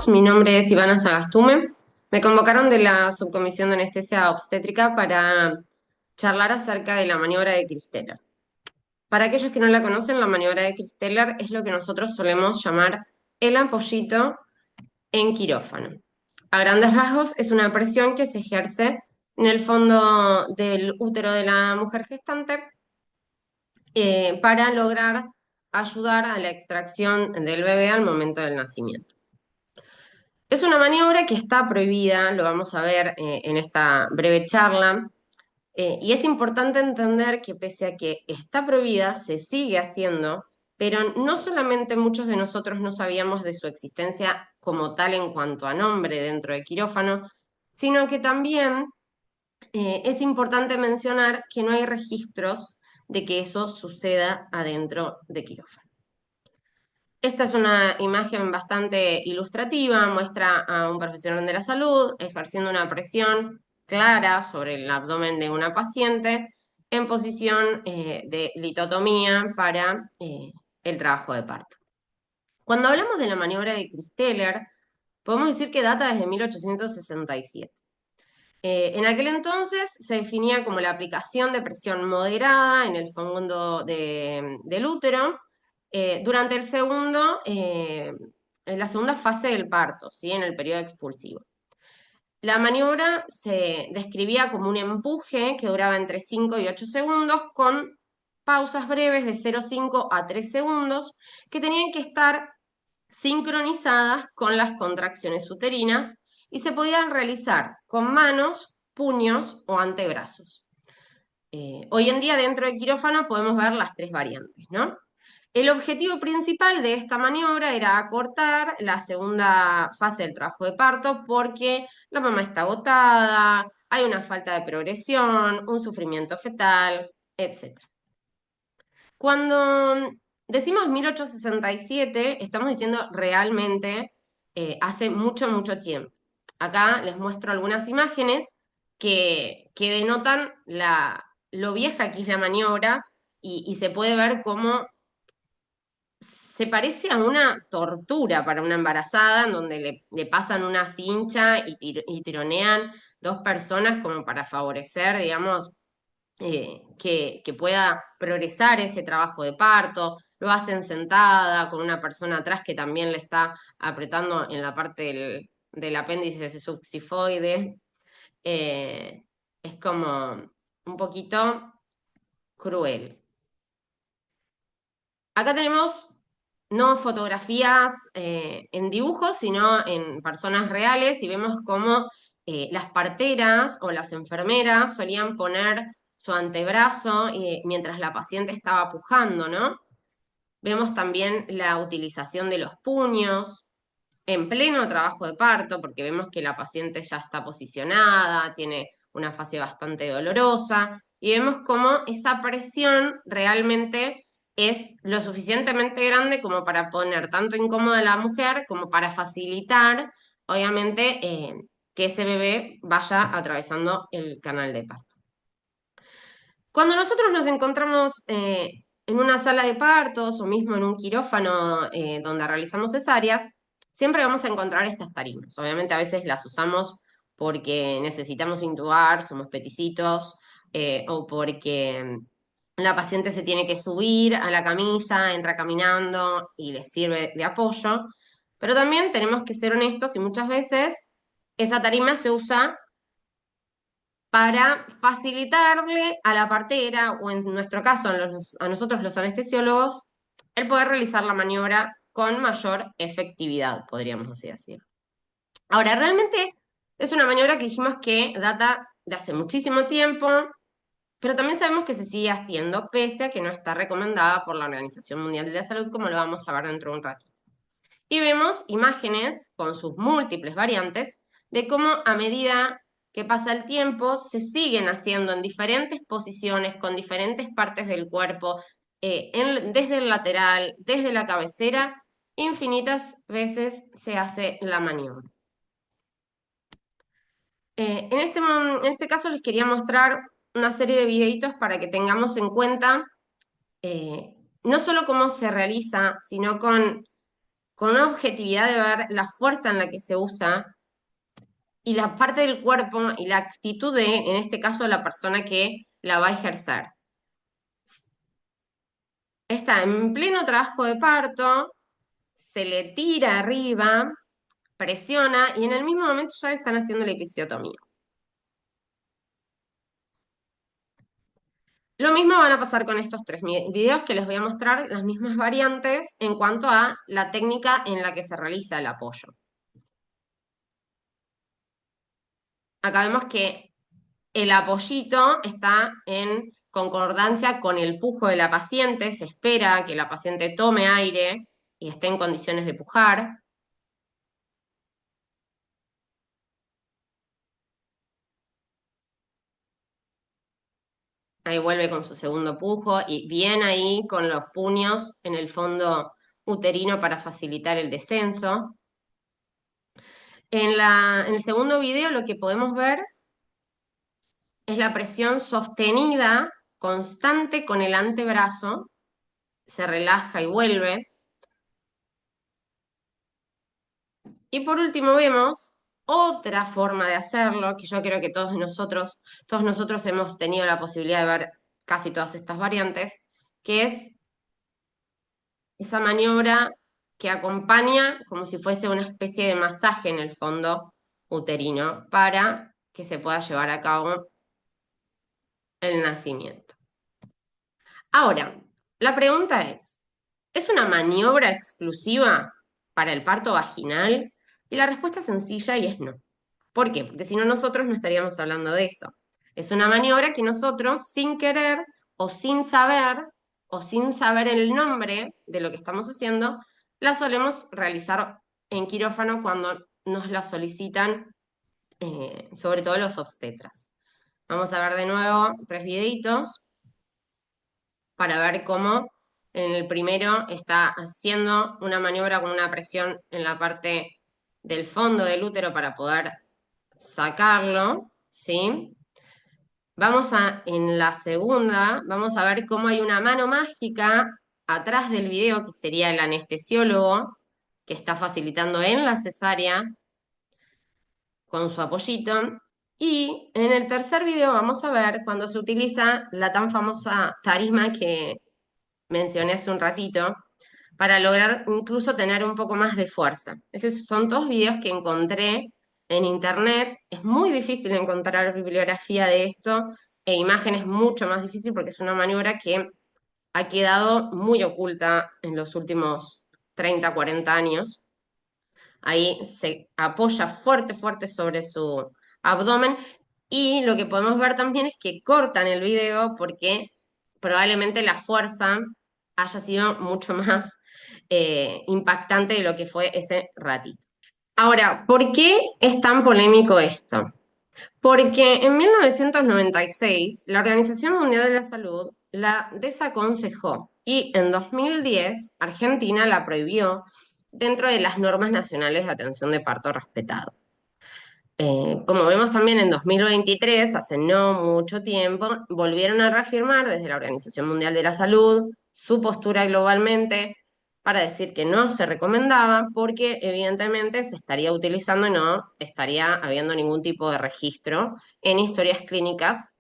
todos, mi nombre es Ivana Sagastume. Me convocaron de la Subcomisión de Anestesia Obstétrica para charlar acerca de la maniobra de Christeller. Para aquellos que no la conocen, la maniobra de Christeller es lo que nosotros solemos llamar el apoyito en quirófano. A grandes rasgos, es una presión que se ejerce en el fondo del útero de la mujer gestante para lograr ayudar a la extracción del bebé al momento del nacimiento. Es una maniobra que está prohibida, lo vamos a ver en esta breve charla, y es importante entender que pese a que está prohibida, se sigue haciendo, pero no solamente muchos de nosotros no sabíamos de su existencia como tal en cuanto a nombre dentro de quirófano, sino que también es importante mencionar que no hay registros de que eso suceda adentro de quirófano. Esta es una imagen bastante ilustrativa, muestra a un profesional de la salud ejerciendo una presión clara sobre el abdomen de una paciente en posición de litotomía para el trabajo de parto. Cuando hablamos de la maniobra de Christeller, podemos decir que data desde 1867. En aquel entonces se definía como la aplicación de presión moderada en el fondo del útero durante en la segunda fase del parto, ¿sí? En el periodo expulsivo. La maniobra se describía como un empuje que duraba entre 5 y 8 segundos con pausas breves de 0,5 a 3 segundos que tenían que estar sincronizadas con las contracciones uterinas y se podían realizar con manos, puños o antebrazos. Hoy en día dentro del quirófano podemos ver las tres variantes, ¿no? El objetivo principal de esta maniobra era acortar la segunda fase del trabajo de parto porque la mamá está agotada, hay una falta de progresión, un sufrimiento fetal, etc. Cuando decimos 1867, estamos diciendo realmente hace mucho, mucho tiempo. Acá les muestro algunas imágenes que denotan lo vieja que es la maniobra y se puede ver cómo se parece a una tortura para una embarazada, en donde le pasan una cincha y tironean dos personas como para favorecer, digamos, que pueda progresar ese trabajo de parto. Lo hacen sentada con una persona atrás que también le está apretando en la parte del apéndice subxifoide. Es como un poquito cruel. Acá tenemos no fotografías en dibujos, sino en personas reales y vemos cómo las parteras o las enfermeras solían poner su antebrazo mientras la paciente estaba pujando, ¿no? Vemos también la utilización de los puños en pleno trabajo de parto, porque vemos que la paciente ya está posicionada, tiene una fase bastante dolorosa, y vemos cómo esa presión realmente es lo suficientemente grande como para poner tanto incómoda a la mujer como para facilitar, obviamente, que ese bebé vaya atravesando el canal de parto. Cuando nosotros nos encontramos en una sala de partos o mismo en un quirófano donde realizamos cesáreas, siempre vamos a encontrar estas tarimas. Obviamente a veces las usamos porque necesitamos intubar, somos peticitos, o porque la paciente se tiene que subir a la camilla, entra caminando y les sirve de apoyo. Pero también tenemos que ser honestos y muchas veces esa tarima se usa para facilitarle a la partera, o en nuestro caso a nosotros los anestesiólogos, el poder realizar la maniobra con mayor efectividad, podríamos así decir. Ahora, realmente es una maniobra que dijimos que data de hace muchísimo tiempo, pero también sabemos que se sigue haciendo, pese a que no está recomendada por la Organización Mundial de la Salud, como lo vamos a ver dentro de un rato. Y vemos imágenes con sus múltiples variantes de cómo a medida que pasa el tiempo se siguen haciendo en diferentes posiciones, con diferentes partes del cuerpo, desde el lateral, desde la cabecera, infinitas veces se hace la maniobra. En este caso les quería mostrar una serie de videitos para que tengamos en cuenta no solo cómo se realiza, sino con con una objetividad de ver la fuerza en la que se usa y la parte del cuerpo y la actitud de, en este caso, la persona que la va a ejercer. Está en pleno trabajo de parto, se le tira arriba, presiona y en el mismo momento ya le están haciendo la episiotomía. Lo mismo van a pasar con estos tres videos que les voy a mostrar las mismas variantes en cuanto a la técnica en la que se realiza el apoyo. Acá vemos que el apoyito está en concordancia con el pujo de la paciente, se espera que la paciente tome aire y esté en condiciones de pujar. Ahí vuelve con su segundo pujo y bien ahí con los puños en el fondo uterino para facilitar el descenso. En el segundo video lo que podemos ver es la presión sostenida, constante con el antebrazo, se relaja y vuelve. Y por último vemos otra forma de hacerlo, que yo creo que todos nosotros hemos tenido la posibilidad de ver casi todas estas variantes, que es esa maniobra que acompaña como si fuese una especie de masaje en el fondo uterino para que se pueda llevar a cabo el nacimiento. Ahora, la pregunta ¿es una maniobra exclusiva para el parto vaginal? Y la respuesta es sencilla y es no. ¿Por qué? Porque si no nosotros no estaríamos hablando de eso. Es una maniobra que nosotros, sin querer o sin saber, o sin saber el nombre de lo que estamos haciendo, la solemos realizar en quirófano cuando nos la solicitan, sobre todo los obstetras. Vamos a ver de nuevo tres videitos para ver cómo en el primero está haciendo una maniobra con una presión en la parte del fondo del útero para poder sacarlo, ¿sí? En la segunda, vamos a ver cómo hay una mano mágica atrás del video, que sería el anestesiólogo, que está facilitando en la cesárea con su apoyito. Y en el tercer video vamos a ver cuando se utiliza la tan famosa tarisma que mencioné hace un ratito, para lograr incluso tener un poco más de fuerza. Esos son dos videos que encontré en internet. Es muy difícil encontrar bibliografía de esto e imágenes mucho más difícil porque es una maniobra que ha quedado muy oculta en los últimos 30, 40 años. Ahí se apoya fuerte, fuerte sobre su abdomen y lo que podemos ver también es que cortan el video porque probablemente la fuerza haya sido mucho más impactante de lo que fue ese ratito. Ahora, ¿por qué es tan polémico esto? Porque en 1996 la Organización Mundial de la Salud la desaconsejó y en 2010 Argentina la prohibió dentro de las normas nacionales de atención de parto respetado. Como vemos también en 2023, hace no mucho tiempo, volvieron a reafirmar desde la Organización Mundial de la Salud su postura globalmente para decir que no se recomendaba porque evidentemente se estaría utilizando y no estaría habiendo ningún tipo de registro en historias clínicas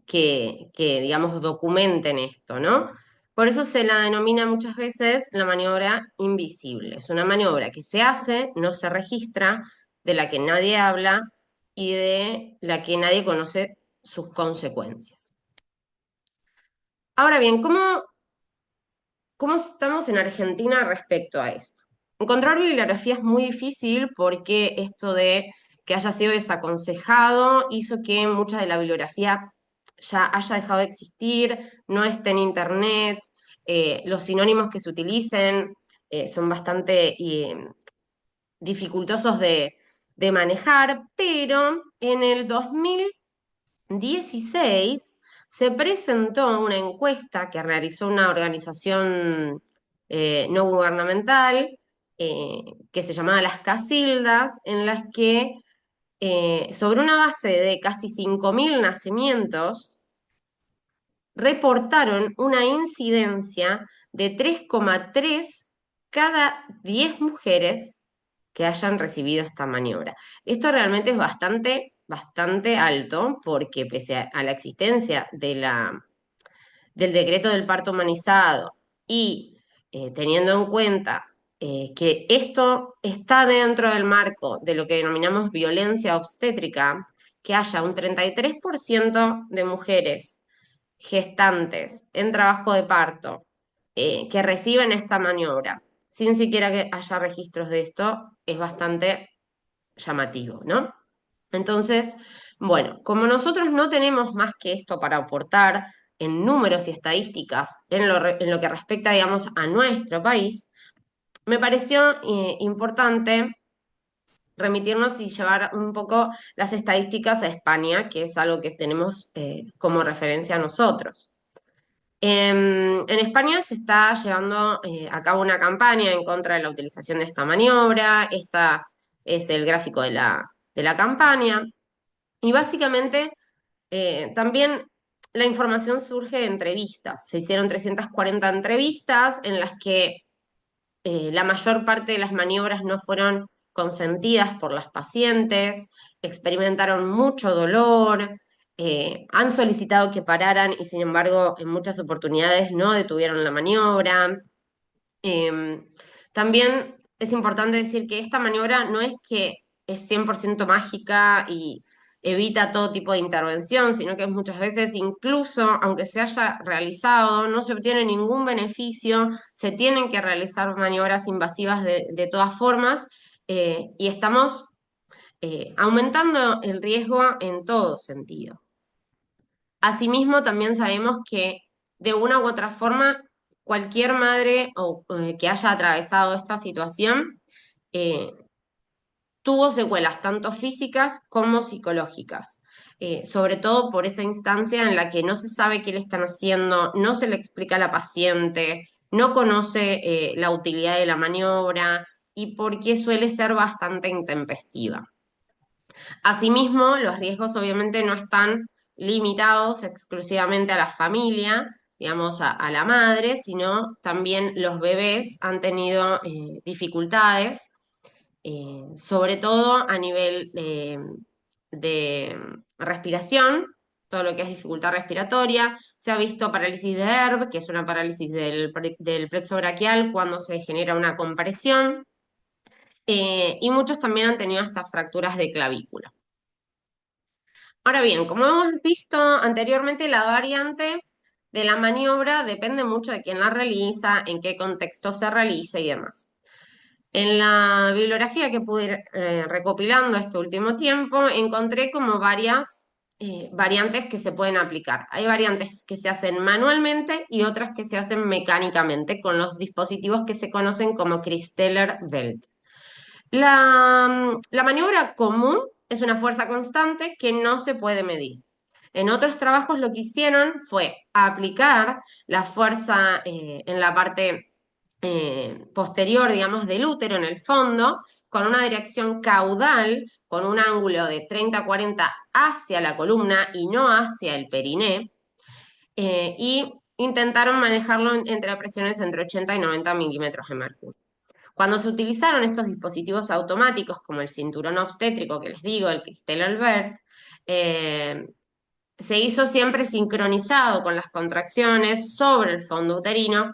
digamos, documenten esto, ¿no? Por eso se la denomina muchas veces la maniobra invisible. Es una maniobra que se hace, no se registra, de la que nadie habla y de la que nadie conoce sus consecuencias. Ahora bien, ¿cómo estamos en Argentina respecto a esto? Encontrar bibliografía es muy difícil porque esto de que haya sido desaconsejado hizo que mucha de la bibliografía ya haya dejado de existir, no esté en internet, los sinónimos que se utilicen son bastante dificultosos de manejar, pero en el 2016 se presentó una encuesta que realizó una organización no gubernamental que se llamaba Las Casildas, en las que sobre una base de casi 5.000 nacimientos, reportaron una incidencia de 3,3 cada 10 mujeres que hayan recibido esta maniobra. Esto realmente es bastante, bastante alto porque pese a la existencia del decreto del parto humanizado y teniendo en cuenta que esto está dentro del marco de lo que denominamos violencia obstétrica, que haya un 33% de mujeres gestantes en trabajo de parto que reciben esta maniobra, sin siquiera que haya registros de esto, es bastante llamativo, ¿no? Entonces, bueno, como nosotros no tenemos más que esto para aportar en números y estadísticas en lo que respecta, digamos, a nuestro país, me pareció importante remitirnos y llevar un poco las estadísticas a España, que es algo que tenemos como referencia a nosotros. En España se está llevando a cabo una campaña en contra de la utilización de esta maniobra. Esta es el gráfico de la campaña. Y básicamente también la información surge de entrevistas. Se hicieron 340 entrevistas en las que la mayor parte de las maniobras no fueron consentidas por las pacientes, experimentaron mucho dolor, han solicitado que pararan y sin embargo en muchas oportunidades no detuvieron la maniobra. Eh, También es importante decir que esta maniobra no es que es 100% mágica y evita todo tipo de intervención, sino que muchas veces incluso aunque se haya realizado, no se obtiene ningún beneficio, se tienen que realizar maniobras invasivas de todas formas y estamos aumentando el riesgo en todo sentido. Asimismo, también sabemos que de una u otra forma, cualquier madre que haya atravesado esta situación eh, tuvo secuelas tanto físicas como psicológicas, sobre todo por esa instancia en la que no se sabe qué le están haciendo, no se le explica a la paciente, no conoce la utilidad de la maniobra y porque suele ser bastante intempestiva. Asimismo, los riesgos obviamente no están limitados exclusivamente a la familia, digamos, a la madre, sino también los bebés han tenido dificultades, sobre todo a nivel de respiración, todo lo que es dificultad respiratoria. Se ha visto parálisis de ERB, que es una parálisis del plexo braquial cuando se genera una compresión, y muchos también han tenido hasta fracturas de clavícula. Ahora bien, como hemos visto anteriormente, la variante de la maniobra depende mucho de quién la realiza, en qué contexto se realiza y demás. En la bibliografía que pude ir recopilando este último tiempo, encontré como varias variantes que se pueden aplicar. Hay variantes que se hacen manualmente y otras que se hacen mecánicamente con los dispositivos que se conocen como Christeller-Belt. La maniobra común es una fuerza constante que no se puede medir. En otros trabajos lo que hicieron fue aplicar la fuerza en la parte posterior, digamos, del útero, en el fondo, con una dirección caudal, con un ángulo de 30-40 hacia la columna y no hacia el periné, y intentaron manejarlo entre presiones entre 80 y 90 milímetros de mercurio. Cuando se utilizaron estos dispositivos automáticos como el cinturón obstétrico que les digo, el Cristel Albert, eh, se hizo siempre sincronizado con las contracciones sobre el fondo uterino,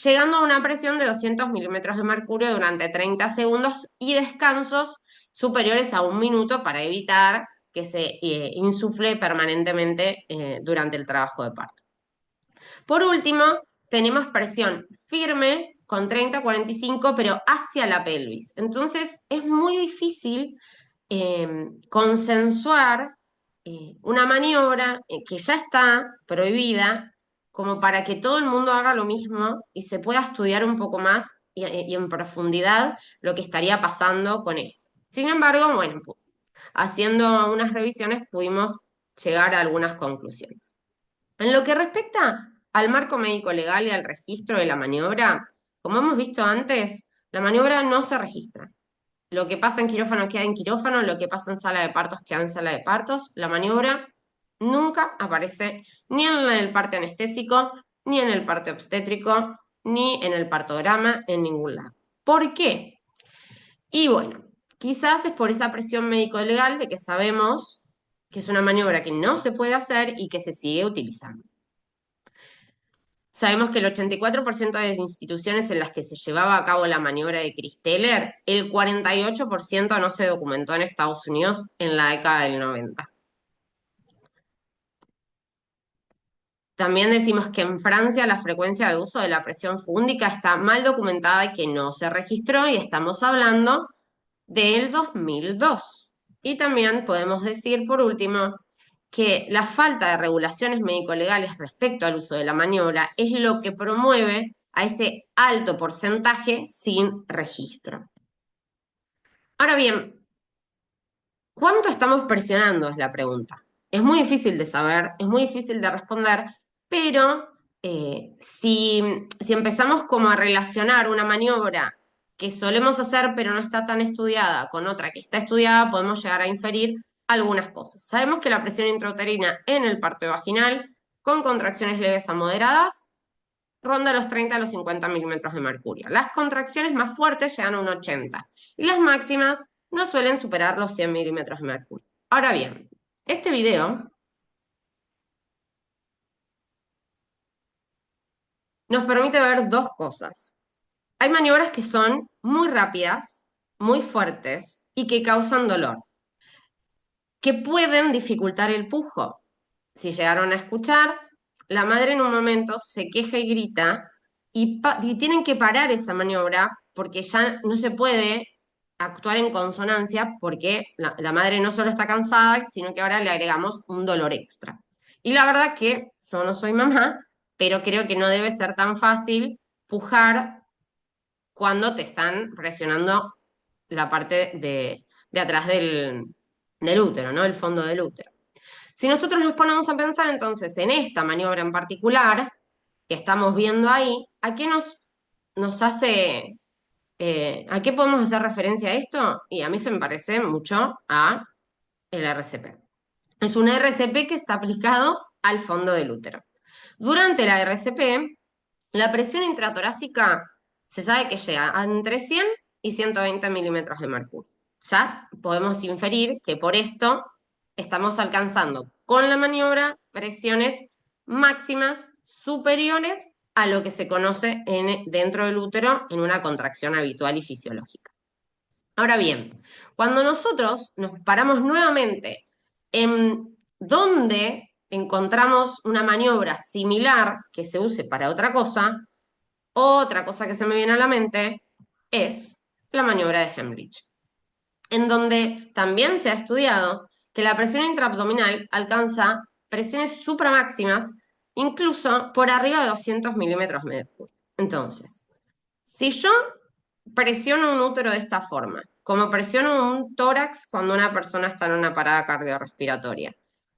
llegando a una presión de 200 milímetros de mercurio durante 30 segundos y descansos superiores a un minuto para evitar que se insufle permanentemente durante el trabajo de parto. Por último, tenemos presión firme con 30-45, pero hacia la pelvis. Entonces, es muy difícil consensuar una maniobra que ya está prohibida como para que todo el mundo haga lo mismo y se pueda estudiar un poco más y en profundidad lo que estaría pasando con esto. Sin embargo, bueno, haciendo unas revisiones pudimos llegar a algunas conclusiones. En lo que respecta al marco médico legal y al registro de la maniobra, como hemos visto antes, la maniobra no se registra. Lo que pasa en quirófano queda en quirófano, lo que pasa en sala de partos queda en sala de partos. La maniobra nunca aparece ni en el parte anestésico ni en el parte obstétrico. ni en el partograma, en ningún lado. ¿Por qué? Y bueno, quizás es por esa presión médico-legal de que sabemos que es una maniobra que no se puede hacer y que se sigue utilizando. Sabemos que el 84% de las instituciones en las que se llevaba a cabo la maniobra de Christeller, el 48% no se documentó en Estados Unidos en la década del 90. También decimos que en Francia la frecuencia de uso de la presión fúndica está mal documentada y que no se registró, y estamos hablando del 2002. Y también podemos decir, por último, que la falta de regulaciones médico-legales respecto al uso de la maniobra es lo que promueve a ese alto porcentaje sin registro. Ahora bien, ¿cuánto estamos presionando? Es la pregunta. Es muy difícil de saber, es muy difícil de responder, pero si empezamos como a relacionar una maniobra que solemos hacer pero no está tan estudiada con otra que está estudiada, podemos llegar a inferir algunas cosas. Sabemos que la presión intrauterina en el parto vaginal, con contracciones leves a moderadas, ronda los 30 a los 50 milímetros de mercurio. Las contracciones más fuertes llegan a un 80 y las máximas no suelen superar los 100 milímetros de mercurio. Ahora bien, este video nos permite ver dos cosas. Hay maniobras que son muy rápidas, muy fuertes y que causan dolor, que pueden dificultar el pujo. Si llegaron a escuchar, la madre en un momento se queja y grita y tienen que parar esa maniobra porque ya no se puede actuar en consonancia porque la madre no solo está cansada, sino que ahora le agregamos un dolor extra. Y la verdad que yo no soy mamá, pero creo que no debe ser tan fácil pujar cuando te están presionando la parte de atrás del útero, ¿no? El fondo del útero. Si nosotros nos ponemos a pensar entonces en esta maniobra en particular que estamos viendo ahí, ¿a qué nos hace, a qué podemos hacer referencia a esto? Y a mí se me parece mucho a el RCP. Es un RCP que está aplicado al fondo del útero. Durante la RCP, la presión intratorácica se sabe que llega a entre 100 y 120 milímetros de mercurio. Ya podemos inferir que por esto estamos alcanzando con la maniobra presiones máximas superiores a lo que se conoce dentro del útero en una contracción habitual y fisiológica. Ahora bien, cuando nosotros nos paramos nuevamente en donde encontramos una maniobra similar que se use para otra cosa que se me viene a la mente es la maniobra de Hemlich, en donde también se ha estudiado que la presión intraabdominal alcanza presiones supramáximas, incluso por arriba de 200 milímetros de mercurio. Entonces, si yo presiono un útero de esta forma, como presiono un tórax cuando una persona está en una parada cardiorrespiratoria,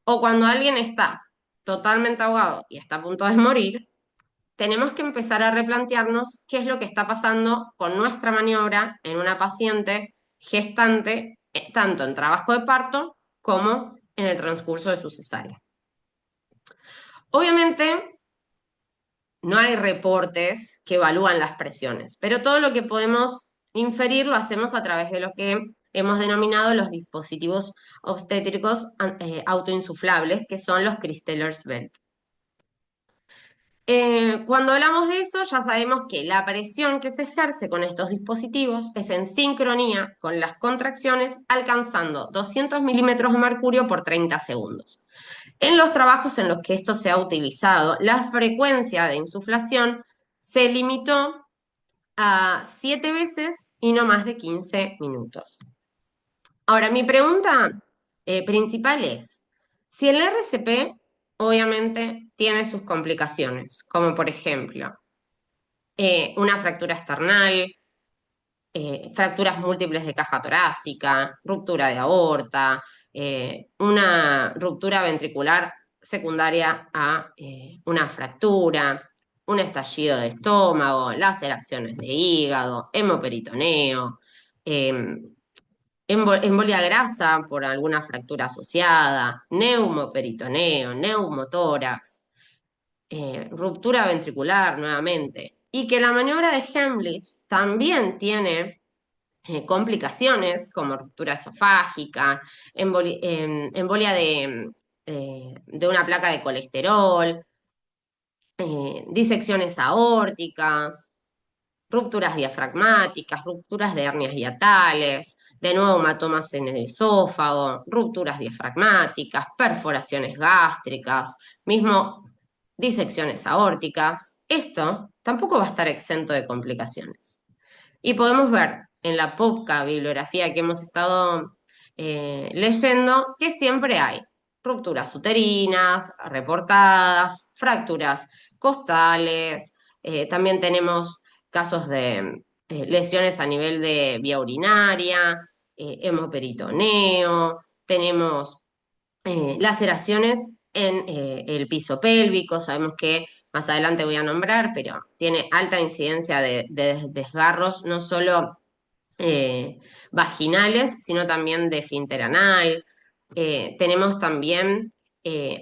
o cuando alguien está totalmente ahogado y está a punto de morir, tenemos que empezar a replantearnos qué es lo que está pasando con nuestra maniobra en una paciente gestante, tanto en trabajo de parto como en el transcurso de su cesárea. Obviamente, no hay reportes que evalúan las presiones, pero todo lo que podemos inferir lo hacemos a través de lo que hemos denominado los dispositivos obstétricos autoinsuflables, que son los Christeller's Belt. Cuando hablamos de eso, ya sabemos que la presión que se ejerce con estos dispositivos es en sincronía con las contracciones, alcanzando 200 milímetros de mercurio por 30 segundos. En los trabajos en los que esto se ha utilizado, la frecuencia de insuflación se limitó a 7 veces y no más de 15 minutos. Ahora, mi pregunta principal es, si el RCP obviamente tiene sus complicaciones, como por ejemplo una fractura esternal, fracturas múltiples de caja torácica, ruptura de aorta, una ruptura ventricular secundaria a una fractura, un estallido de estómago, laceraciones de hígado, hemoperitoneo, embolia grasa por alguna fractura asociada, neumoperitoneo, neumotórax, ruptura ventricular nuevamente, y que la maniobra de Heimlich también tiene complicaciones como ruptura esofágica, embolia de una placa de colesterol, disecciones aórticas, rupturas diafragmáticas, rupturas de hernias hiatales, de nuevo hematomas en el esófago, rupturas diafragmáticas, perforaciones gástricas, mismo disecciones aórticas. Esto tampoco va a estar exento de complicaciones. Y podemos ver en la poca bibliografía que hemos estado leyendo que siempre hay rupturas uterinas, reportadas, fracturas costales, también tenemos casos de lesiones a nivel de vía urinaria, hemoperitoneo, tenemos laceraciones en el piso pélvico, sabemos que más adelante voy a nombrar, pero tiene alta incidencia de desgarros, no solo vaginales, sino también de esfínter anal. Tenemos también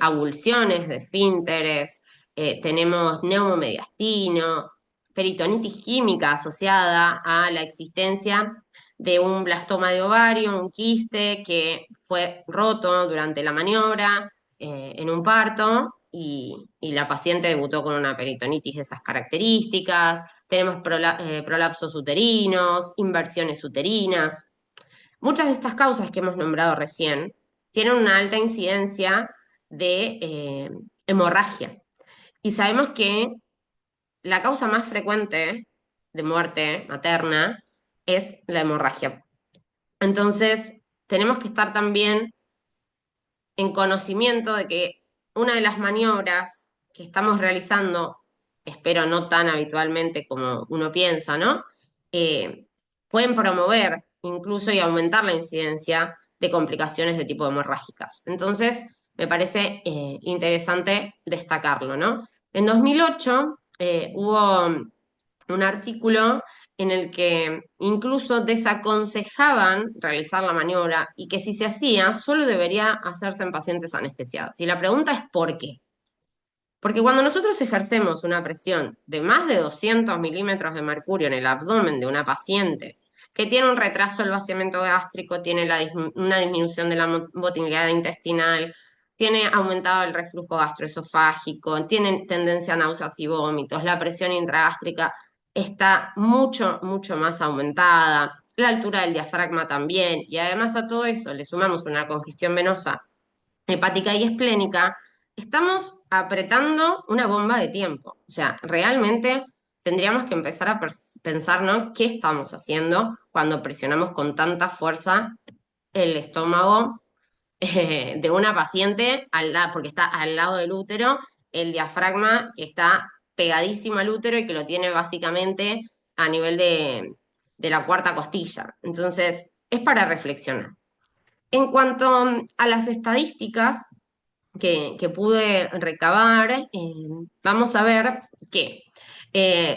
avulsiones de esfínteres, tenemos neumomediastino, peritonitis química asociada a la existencia de un blastoma de ovario, un quiste que fue roto durante la maniobra en un parto y la paciente debutó con una peritonitis de esas características. Tenemos prolapsos uterinos, inversiones uterinas. Muchas de estas causas que hemos nombrado recién tienen una alta incidencia de hemorragia. Y sabemos que la causa más frecuente de muerte materna es la hemorragia. Entonces, tenemos que estar también en conocimiento de que una de las maniobras que estamos realizando, espero no tan habitualmente como uno piensa, ¿no? Pueden promover incluso y aumentar la incidencia de complicaciones de tipo hemorrágicas. Entonces, me parece interesante destacarlo, ¿no? En 2008 hubo un artículo en el que incluso desaconsejaban realizar la maniobra y que si se hacía, solo debería hacerse en pacientes anestesiados. Y la pregunta es ¿por qué? Porque cuando nosotros ejercemos una presión de más de 200 milímetros de mercurio en el abdomen de una paciente que tiene un retraso del vaciamiento gástrico, tiene una disminución de la motilidad intestinal, tiene aumentado el reflujo gastroesofágico, tiene tendencia a náuseas y vómitos, la presión intragástrica está mucho, mucho más aumentada, la altura del diafragma también, y además a todo eso le sumamos una congestión venosa hepática y esplénica, estamos apretando una bomba de tiempo. O sea, realmente tendríamos que empezar a pensar, ¿no? ¿Qué estamos haciendo cuando presionamos con tanta fuerza el estómago de una paciente porque está al lado del útero, el diafragma que está pegadísimo al útero y que lo tiene básicamente a nivel de la cuarta costilla? Entonces, es para reflexionar. En cuanto a las estadísticas, que pude recabar, vamos a ver que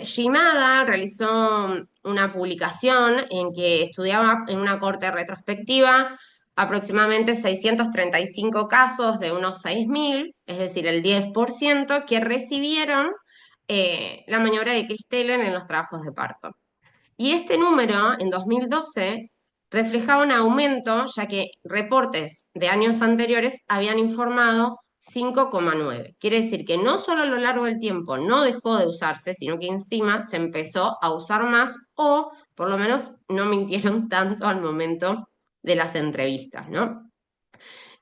Shimada realizó una publicación en que estudiaba en una corte retrospectiva aproximadamente 635 casos de unos 6.000, es decir, el 10%, que recibieron la maniobra de Kristellen en los trabajos de parto. Y este número, en 2012, reflejaba un aumento, ya que reportes de años anteriores habían informado 5,9. Quiere decir que no solo a lo largo del tiempo no dejó de usarse, sino que encima se empezó a usar más o por lo menos no mintieron tanto al momento de las entrevistas, ¿no?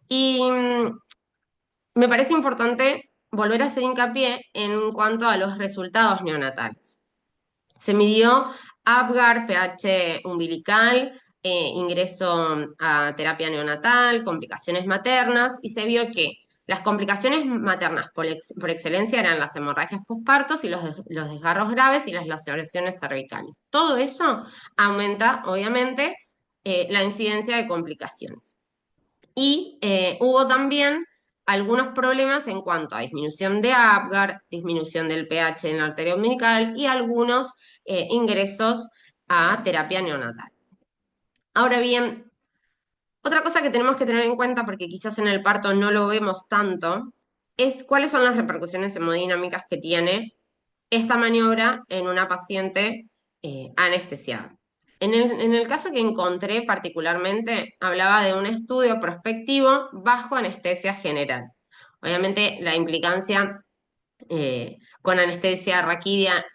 Y me parece importante volver a hacer hincapié en cuanto a los resultados neonatales. Se midió Apgar, pH umbilical, ingreso a terapia neonatal, complicaciones maternas, y se vio que las complicaciones maternas por excelencia eran las hemorragias postpartos y los desgarros graves y las laceraciones cervicales. Todo eso aumenta, obviamente, la incidencia de complicaciones. Y hubo también algunos problemas en cuanto a disminución de Apgar, disminución del pH en la arteria umbilical y algunos ingresos a terapia neonatal. Ahora bien, otra cosa que tenemos que tener en cuenta, porque quizás en el parto no lo vemos tanto, es cuáles son las repercusiones hemodinámicas que tiene esta maniobra en una paciente anestesiada. En el caso que encontré particularmente, hablaba de un estudio prospectivo bajo anestesia general. Obviamente la implicancia con anestesia raquídea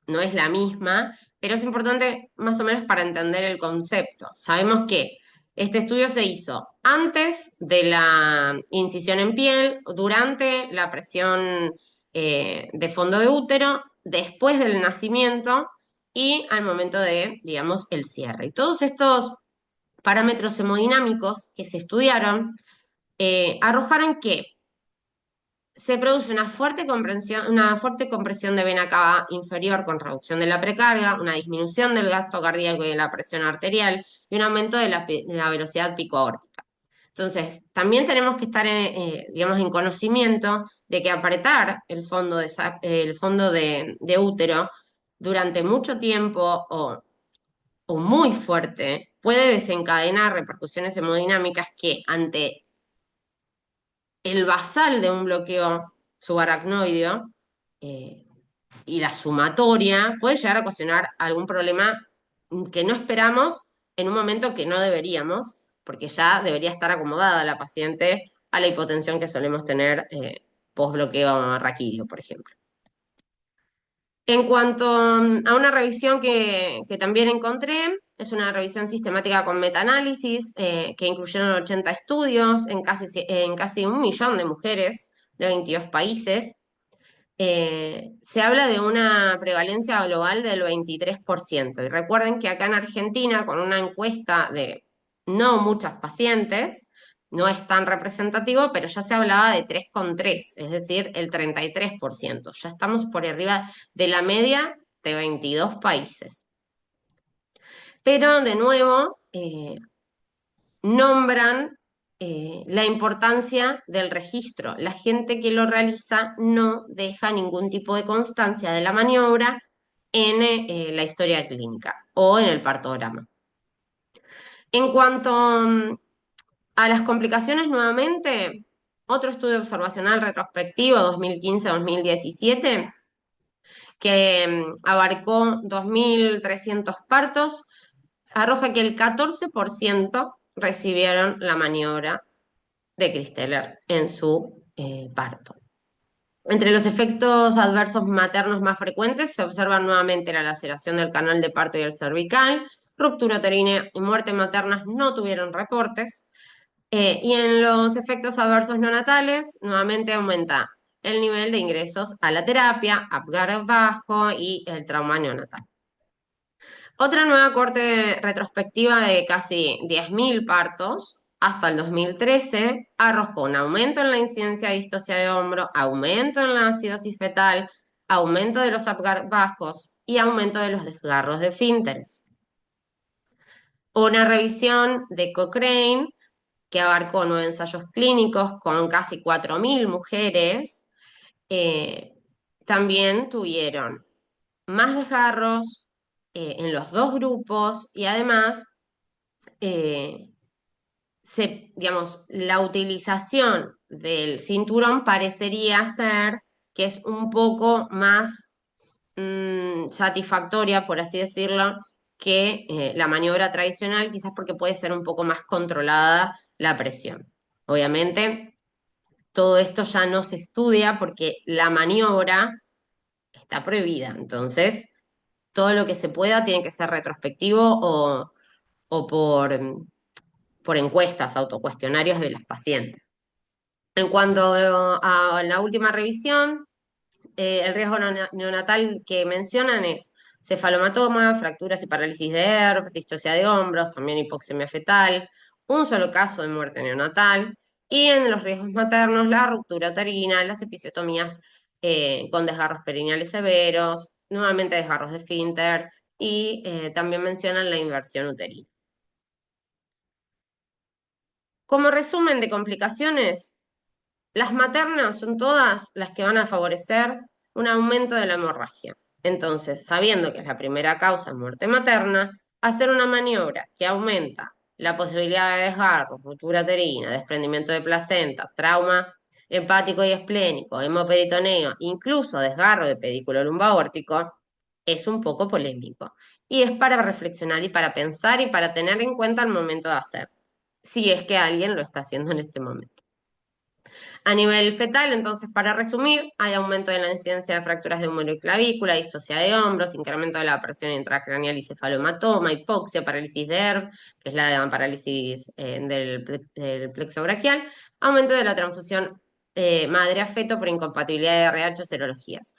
no es la misma, pero es importante más o menos para entender el concepto. Sabemos que este estudio se hizo antes de la incisión en piel, durante la presión de fondo de útero, después del nacimiento y al momento de, digamos, el cierre. Y todos estos parámetros hemodinámicos que se estudiaron arrojaron que se produce una fuerte compresión de vena cava inferior con reducción de la precarga, una disminución del gasto cardíaco y de la presión arterial y un aumento de la velocidad pico aórtica. Entonces, también tenemos que estar, digamos, en conocimiento de que apretar el fondo de útero durante mucho tiempo o muy fuerte puede desencadenar repercusiones hemodinámicas que ante el basal de un bloqueo subaracnoideo eh, y la sumatoria puede llegar a ocasionar algún problema que no esperamos en un momento que no deberíamos, porque ya debería estar acomodada la paciente a la hipotensión que solemos tener post bloqueo raquídeo, por ejemplo. En cuanto a una revisión que también encontré, es una revisión sistemática con metaanálisis que incluyeron 80 estudios en casi 1 millón de mujeres de 22 países. Se habla de una prevalencia global del 23%. Y recuerden que acá en Argentina, con una encuesta de no muchas pacientes, no es tan representativo, pero ya se hablaba de 3,3, es decir, el 33%. Ya estamos por arriba de la media de 22 países. Pero de nuevo, nombran la importancia del registro. La gente que lo realiza no deja ningún tipo de constancia de la maniobra en la historia clínica o en el partograma. En cuanto a las complicaciones, nuevamente, otro estudio observacional retrospectivo 2015-2017 que abarcó 2.300 partos, arroja que el 14% recibieron la maniobra de Christeller en su parto. Entre los efectos adversos maternos más frecuentes se observan nuevamente la laceración del canal de parto y el cervical, ruptura uterina y muerte maternas no tuvieron reportes. Y en los efectos adversos neonatales, nuevamente aumenta el nivel de ingresos a la terapia, Apgar bajo y el trauma neonatal. Otra nueva corte retrospectiva de casi 10.000 partos hasta el 2013 arrojó un aumento en la incidencia de distocia de hombro, aumento en la acidosis fetal, aumento de los Apgar bajos y aumento de los desgarros de esfínteres. Una revisión de Cochrane que abarcó 9 ensayos clínicos con casi 4.000 mujeres, también tuvieron más desgarros en los dos grupos y además, eh, digamos, la utilización del cinturón parecería ser que es un poco más satisfactoria, por así decirlo, que la maniobra tradicional, quizás porque puede ser un poco más controlada la presión. Obviamente, todo esto ya no se estudia porque la maniobra está prohibida. Entonces, todo lo que se pueda tiene que ser retrospectivo o por encuestas, autocuestionarios de las pacientes. En cuanto a la última revisión, el riesgo neonatal que mencionan es cefalomatoma, fracturas y parálisis de ERP, distocia de hombros, también hipoxemia fetal, un solo caso de muerte neonatal, y en los riesgos maternos, la ruptura uterina, las episiotomías con desgarros perineales severos, nuevamente desgarros de esfínter, y también mencionan la inversión uterina. Como resumen de complicaciones, las maternas son todas las que van a favorecer un aumento de la hemorragia. Entonces, sabiendo que es la primera causa de muerte materna, hacer una maniobra que aumenta la posibilidad de desgarro, ruptura uterina, desprendimiento de placenta, trauma hepático y esplénico, hemoperitoneo, incluso desgarro de pedículo lumbaórtico, es un poco polémico. Y es para reflexionar y para pensar y para tener en cuenta al momento de hacer, si es que alguien lo está haciendo en este momento. A nivel fetal, entonces, para resumir, hay aumento de la incidencia de fracturas de húmero y clavícula, distosia de hombros, incremento de la presión intracraneal y cefalohematoma, hipoxia, parálisis de ERB, que es la parálisis del plexo braquial, aumento de la transfusión madre a feto por incompatibilidad de RH o serologías.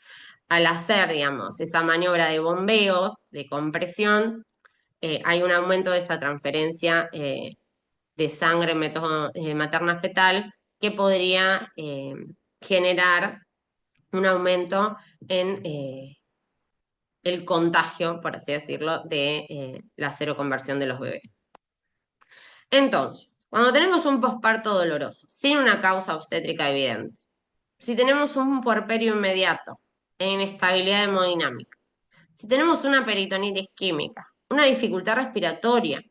Al hacer, digamos, esa maniobra de bombeo, de compresión, hay un aumento de esa transferencia de sangre materna fetal que podría generar un aumento en el contagio, por así decirlo, de la seroconversión de los bebés. Entonces, cuando tenemos un posparto doloroso, sin una causa obstétrica evidente, si tenemos un puerperio inmediato e inestabilidad hemodinámica, si tenemos una peritonitis química, una dificultad respiratoria,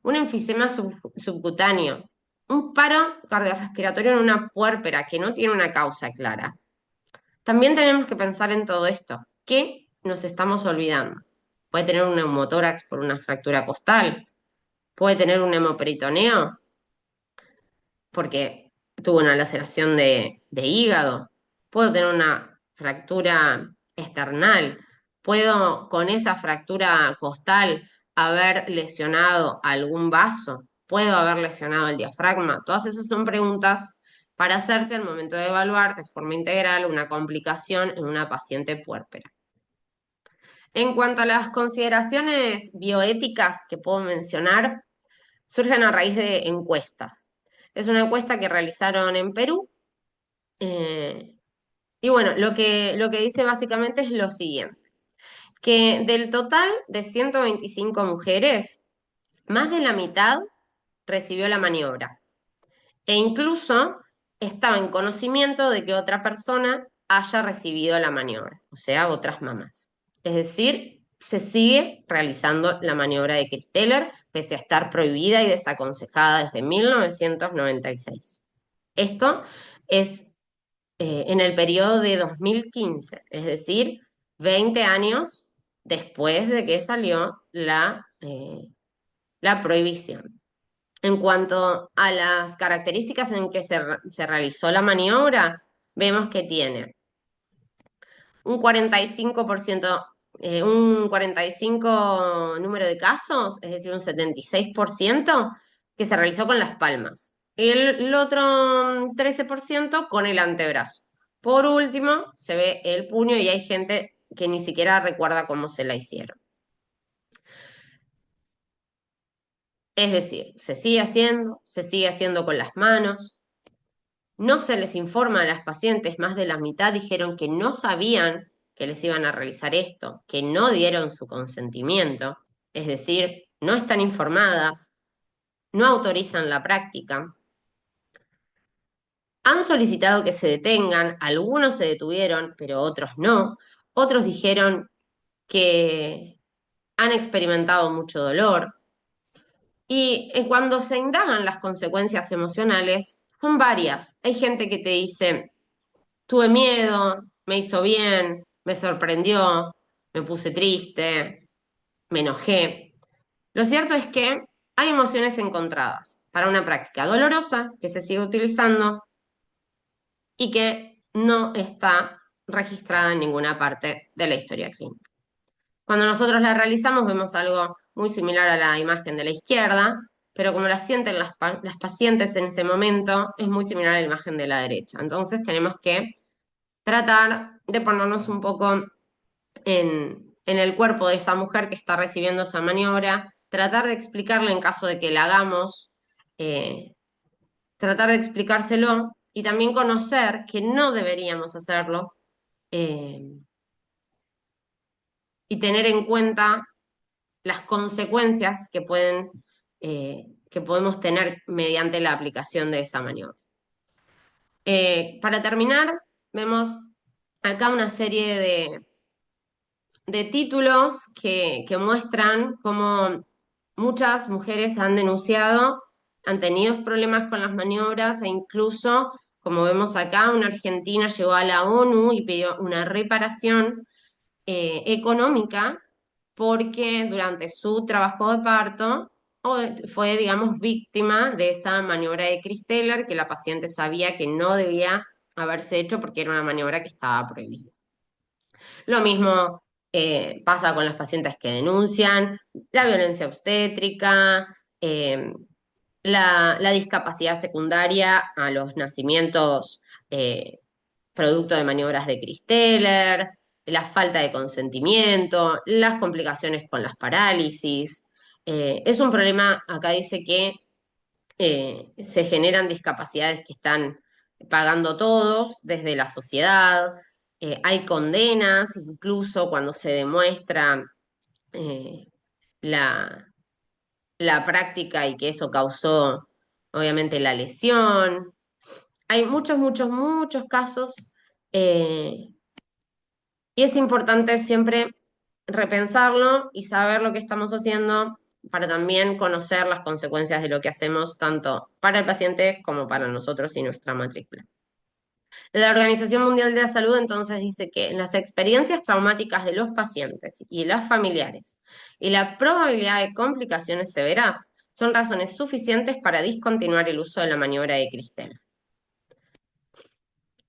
un enfisema subcutáneo, un paro cardiorrespiratorio en una puérpera que no tiene una causa clara. También tenemos que pensar en todo esto. ¿Qué nos estamos olvidando? Puede tener un neumotórax por una fractura costal, puede tener un hemoperitoneo porque tuvo una laceración de hígado, puedo tener una fractura esternal, puedo con esa fractura costal haber lesionado algún vaso, puedo haber lesionado el diafragma. Todas esas son preguntas para hacerse al momento de evaluar de forma integral una complicación en una paciente puérpera. En cuanto a las consideraciones bioéticas que puedo mencionar, surgen a raíz de encuestas. Es una encuesta que realizaron en Perú. eh, y bueno, lo que dice básicamente es lo siguiente, que del total de 125 mujeres, más de la mitad recibió la maniobra. E incluso estaba en conocimiento de que otra persona haya recibido la maniobra, o sea, otras mamás. Es decir, se sigue realizando la maniobra de Christeller, pese a estar prohibida y desaconsejada desde 1996. Esto es en el periodo de 2015, es decir, 20 años después de que salió la prohibición. En cuanto a las características en que se realizó la maniobra, vemos que tiene un 45%, un 45 número de casos, es decir, un 76% que se realizó con las palmas. Y el otro 13% con el antebrazo. Por último, se ve el puño y hay gente que ni siquiera recuerda cómo se la hicieron. Es decir, se sigue haciendo con las manos. No se les informa a las pacientes, más de la mitad dijeron que no sabían que les iban a realizar esto, que no dieron su consentimiento, es decir, no están informadas, no autorizan la práctica. Han solicitado que se detengan, algunos se detuvieron, pero otros no. Otros dijeron que han experimentado mucho dolor. Y cuando se indagan las consecuencias emocionales, son varias. Hay gente que te dice, tuve miedo, me hizo bien, me sorprendió, me puse triste, me enojé. Lo cierto es que hay emociones encontradas para una práctica dolorosa que se sigue utilizando y que no está registrada en ninguna parte de la historia clínica. Cuando nosotros la realizamos vemos algo muy similar a la imagen de la izquierda, pero como la sienten las pacientes en ese momento, es muy similar a la imagen de la derecha. Entonces tenemos que tratar de ponernos un poco en el cuerpo de esa mujer que está recibiendo esa maniobra, tratar de explicarle en caso de que la hagamos, eh, tratar de explicárselo y también conocer que no deberíamos hacerlo eh, y tener en cuenta las consecuencias que podemos tener mediante la aplicación de esa maniobra. Para terminar, vemos acá una serie de títulos que muestran cómo muchas mujeres han denunciado, han tenido problemas con las maniobras e incluso como vemos acá, una argentina llegó a la ONU y pidió una reparación económica porque durante su trabajo de parto fue, digamos, víctima de esa maniobra de Christeller que la paciente sabía que no debía haberse hecho porque era una maniobra que estaba prohibida. Lo mismo pasa con las pacientes que denuncian la violencia obstétrica, la discapacidad secundaria a los nacimientos eh, producto de maniobras de Christeller, la falta de consentimiento, las complicaciones con las parálisis. Es un problema, acá dice que se generan discapacidades que están pagando todos desde la sociedad. Hay condenas, incluso cuando se demuestra eh, la, la práctica y que eso causó, obviamente, la lesión. Hay muchos, muchos, muchos casos eh, y es importante siempre repensarlo y saber lo que estamos haciendo para también conocer las consecuencias de lo que hacemos, tanto para el paciente como para nosotros y nuestra matrícula. La Organización Mundial de la Salud entonces dice que las experiencias traumáticas de los pacientes y los familiares y la probabilidad de complicaciones severas son razones suficientes para discontinuar el uso de la maniobra de Cristel.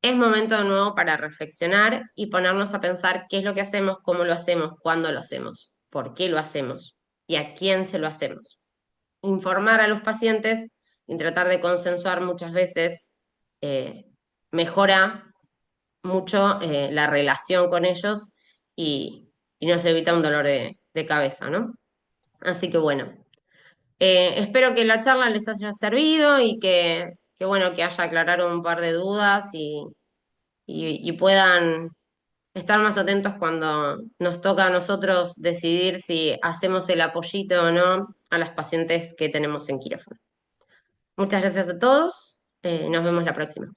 Es momento de nuevo para reflexionar y ponernos a pensar qué es lo que hacemos, cómo lo hacemos, cuándo lo hacemos, por qué lo hacemos y a quién se lo hacemos. Informar a los pacientes y tratar de consensuar muchas veces eh, mejora mucho la relación con ellos y nos evita un dolor de cabeza, ¿no? Así que bueno, espero que la charla les haya servido y que bueno, que haya aclarado un par de dudas y puedan estar más atentos cuando nos toca a nosotros decidir si hacemos el apoyito o no a las pacientes que tenemos en quirófano. Muchas gracias a todos. Nos vemos la próxima.